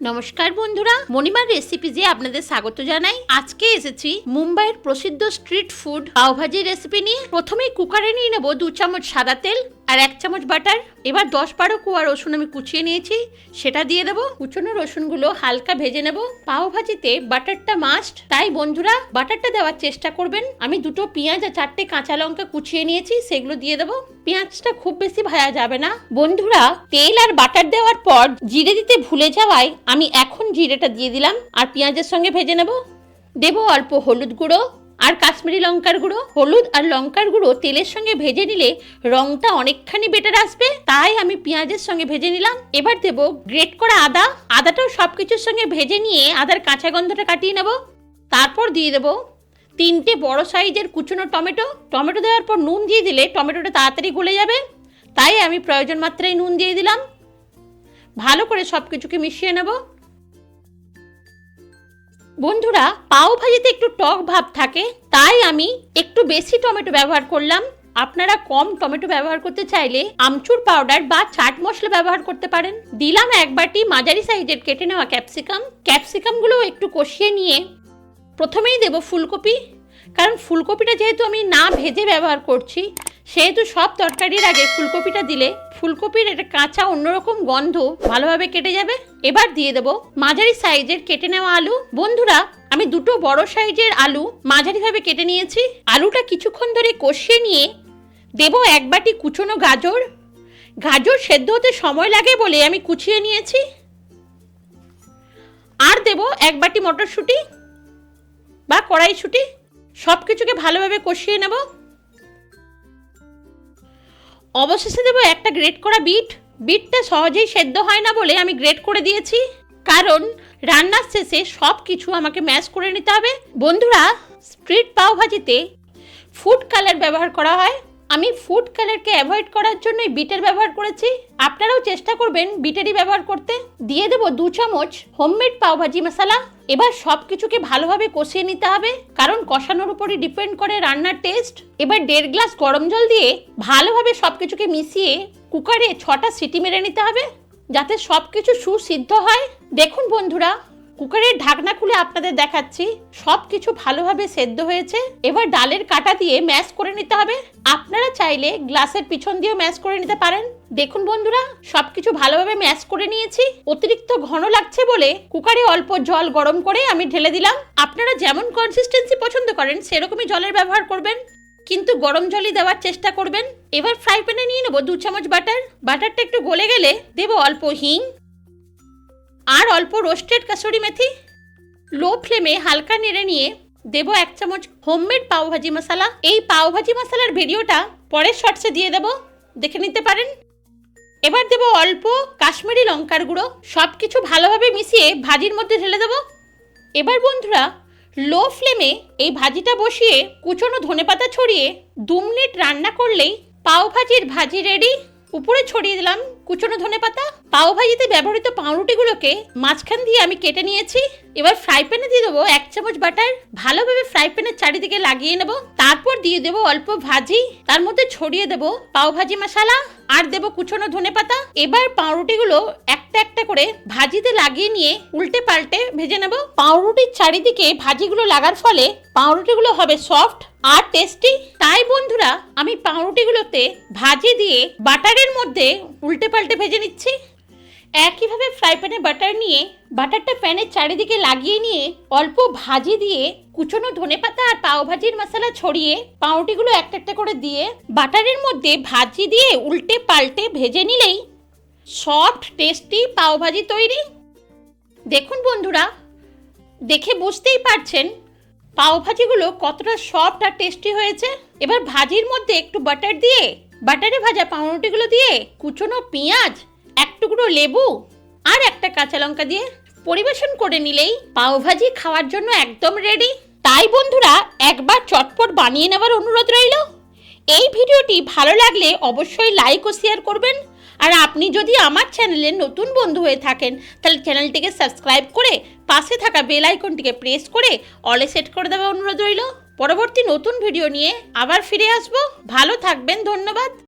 নমস্কার বন্ধুরা, মণিমার রেসিপিজে আপনাদের স্বাগত জানাই। আজকে এসেছি মুম্বাইয়ের প্রসিদ্ধ স্ট্রিট ফুড পাওভাজির রেসিপি নিয়ে। প্রথমেই কুকারে নিয়ে নেব 2 চামচ সাদা তেল আর 1 চামচ বাটার। এবার 10-12 কোয়া রসুন আমি কুচিয়ে নিয়েছি, সেটা দিয়ে দেবো। কুচনো রসুনগুলো হালকা ভেজে নেব। পাওভাজিতে বাটারটা মাস্ট, তাই বন্ধুরা বাটারটা দেওয়ার চেষ্টা করবেন। আমি 2টো পেঁয়াজ আর 4টে কাঁচা লঙ্কা কুচিয়ে নিয়েছি, সেগুলো দিয়ে দেবো। পেঁয়াজটা খুব বেশি ভাজা যাবে না। বন্ধুরা, তেল আর বাটার দেওয়ার পর জিরে দিতে ভুলে যাওয়ায় আমি এখন জিরেটা দিয়ে দিলাম আর পেঁয়াজের সঙ্গে ভেজে নেব। দেবো অল্প হলুদ গুঁড়ো আর কাশ্মীরি লঙ্কার গুঁড়ো। হলুদ আর লঙ্কার গুঁড়ো তেলের সঙ্গে ভেজে নিলে রংটা অনেকখানি বেটার আসবে, তাই আমি পেঁয়াজের সঙ্গে ভেজে নিলাম। এবার দেবো গ্রেট করা আদা। আদাটাও সব কিছুর সঙ্গে ভেজে নিয়ে আদার কাঁচা গন্ধটা কাটিয়ে নেব। তারপর দিয়ে দেবো 3টে বড় সাইজের কুচনো টমেটো। টমেটো দেওয়ার পর নুন দিয়ে দিলে টমেটোটা তাড়াতাড়ি গলে যাবে, তাই আমি প্রয়োজন মাত্রায় নুন দিয়ে দিলাম। ভালো করে সব কিছুকে মিশিয়ে নেব। বন্ধুরা, পাও ভাজিতে একটু টক ভাব থাকে, তাই আমি একটু বেশি টমেটো ব্যবহার করলাম। আপনারা কম টমেটো ব্যবহার করতে চাইলে আমচুর পাউডার বা চাট মশলা ব্যবহার করতে পারেন। দিলাম 1 বাটি মাঝারি সাইজের কেটে নেওয়া ক্যাপসিকাম। ক্যাপসিকামগুলো একটু কষিয়ে নিয়ে প্রথমেই দেব ফুলকপি, কারণ ফুলকপিটা যেহেতু আমি না ভেজে ব্যবহার করছি, সেহেতু সব তরকারির আগে ফুলকপিটা দিলে ফুলকপির একটা কাঁচা অন্যরকম গন্ধ ভালোভাবে কেটে যাবে। এবার দিয়ে দেব মাঝারি সাইজের কেটে নেওয়া আলু। বন্ধুরা, আমি 2টো বড় সাইজের আলু মাঝারিভাবে কেটে নিয়েছি। আলুটা কিছুক্ষণ ধরে কষিয়ে নিয়ে দেব 1 বাটি কুচনো গাজর। গাজর সেদ্ধ হতে সময় লাগে বলে আমি কুচিয়ে নিয়েছি। আর দেব 1 বাটি মটরশুঁটি বা কড়াইশুঁটি। সব কিছুকে ভালোভাবে কষিয়ে নেব। অবশেষে দেবো একটা গ্রেট করা বিট। বিটটা সহজেই সেদ্ধ হয় না বলে আমি গ্রেট করে দিয়েছি, কারণ রান্নার শেষে সব কিছু আমাকে ম্যাশ করে নিতে হবে। বন্ধুরা, স্ট্রিট পাও ভাজিতে ফুড কালার ব্যবহার করা হয়। আমি ফুড কালারকে অ্যাভয়েড করার জন্যই বিটের ব্যবহার করেছি। আপনারাও চেষ্টা করবেন বিটেরই ব্যবহার করতে। দিয়ে দেবো 2 চামচ হোমমেড পাওভাজি মশলা। এবার সব কিছুকে ভালোভাবে কষিয়ে নিতে হবে, কারণ কষানোর উপরই ডিপেন্ড করে রান্নার টেস্ট। এবার 1.5 গ্লাস গরম জল দিয়ে ভালোভাবে সব কিছুকে মিশিয়ে কুকারে 6টা সিটি মেরে নিতে হবে, যাতে সব কিছু সুসিদ্ধ হয়। দেখুন বন্ধুরা, কুকারের ঢাকনা খুলে আপনাদের দেখাচ্ছি সব কিছু ভালোভাবে সেদ্ধ হয়েছে। এবার ডালের কাঁটা দিয়ে ম্যাশ করে নিতে হবে। আপনারা চাইলে গ্লাসের পিছন দিয়েও ম্যাশ করে নিতে পারেন। দেখুন বন্ধুরা, সবকিছু ভালোভাবে ম্যাশ করে নিয়েছি। অতিরিক্ত ঘন লাগছে বলে কুকারে অল্প জল গরম করে আমি ঢেলে দিলাম। আপনারা যেমন কনসিস্টেন্সি পছন্দ করেন সেরকমই জলের ব্যবহার করবেন, কিন্তু গরম জলই দেওয়ার চেষ্টা করবেন। এবার ফ্রাই প্যানে নিয়ে নেব 2 চামচ বাটার। বাটারটা একটু গলে গেলে দেব অল্প হিং আর অল্প রোস্টেড কাসুরি মেথি। লো ফ্লেমে হালকা নেড়ে নিয়ে দেব 1 চামচ হোমমেড পাওভাজি মশলা। এই পাওভাজি মশলার ভিডিওটা পরের শর্টসে দিয়ে দেব, দেখে নিতে পারেন। এবার দেব অল্প কাশ্মীরি লঙ্কার গুঁড়ো। সব কিছু ভালোভাবে মিশিয়ে ভাজির মধ্যে ঢেলে দেব। এবার বন্ধুরা, লো ফ্লেমে এই ভাজিটা বসিয়ে কুচনো ধনেপাতা ছড়িয়ে 2 মিনিট রান্না করলেই পাওভাজির ভাজি রেডি। উপরে ছড়িয়ে দিলাম কুচনো ধনেপাতা। পাওভাজিতে ব্যবহৃত পাউরুটিগুলোকে মাঝখান দিয়ে আমি কেটে নিয়েছি। এবার ফ্রাই প্যানে দিয়ে দেবো 1 চামচ বাটার। ভালোভাবে ফ্রাই প্যানের চারিদিকে লাগিয়ে নেব। তারপর দিয়ে দেবো অল্প ভাজি, তার মধ্যে ছড়িয়ে দেবো পাওভাজি মশলা আর দেবো কুচনো ধনেপাতা। এবার পাউরুটিগুলো একটা একটা করে ভাজিতে লাগিয়ে নিয়ে উল্টে পাল্টে ভেজে নেব। পাউরুটির চারিদিকে ভাজিগুলো লাগার ফলে পাউরুটিগুলো হবে সফট আর টেস্টি। তাই বন্ধুরা, আমি পাউরুটিগুলোতে ভাজি দিয়ে বাটারের মধ্যে উল্টে পাল্টে ভেজে নিচ্ছি। একইভাবে ফ্রাই প্যানে বাটার নিয়ে বাটারটা প্যানের চারিদিকে লাগিয়ে নিয়ে অল্প ভাজি দিয়ে কুচনো ধনেপাতা আর পাওভাজির মশলা ছড়িয়ে পাউরুটিগুলো একটা একটা করে দিয়ে বাটারের মধ্যে ভাজি দিয়ে উল্টে পাল্টে ভেজে নিলেই সফট টেস্টি পাওভাজি তৈরি। দেখুন বন্ধুরা, দেখে বুঝতেই পারছেন পাওভাজিগুলো কতটা সফট আর টেস্টি হয়েছে। এবার ভাজির মধ্যে একটু বাটার দিয়ে বাটারে ভাজা পাউরুটিগুলো দিয়ে কুচনো পেঁয়াজ, 1 টুকরো লেবু আর একটা কাঁচা লঙ্কা দিয়ে পরিবেশন করে নিলেই পাওভাজি খাওয়ার জন্য একদম রেডি। তাই বন্ধুরা, একবার চটপট বানিয়ে নেওয়ার অনুরোধ রইল। এই ভিডিওটি ভালো লাগলে অবশ্যই লাইক ও শেয়ার করবেন। আর আপনি যদি আমার চ্যানেলের নতুন বন্ধু হয়ে থাকেন, তাহলে চ্যানেলটিকে সাবস্ক্রাইব করে পাশে থাকা বেল আইকনটিকে প্রেস করে অলে সেট করে দেওয়ার অনুরোধ রইল। পরবর্তী নতুন ভিডিও নিয়ে আবার ফিরে আসবো। ভালো থাকবেন, ধন্যবাদ।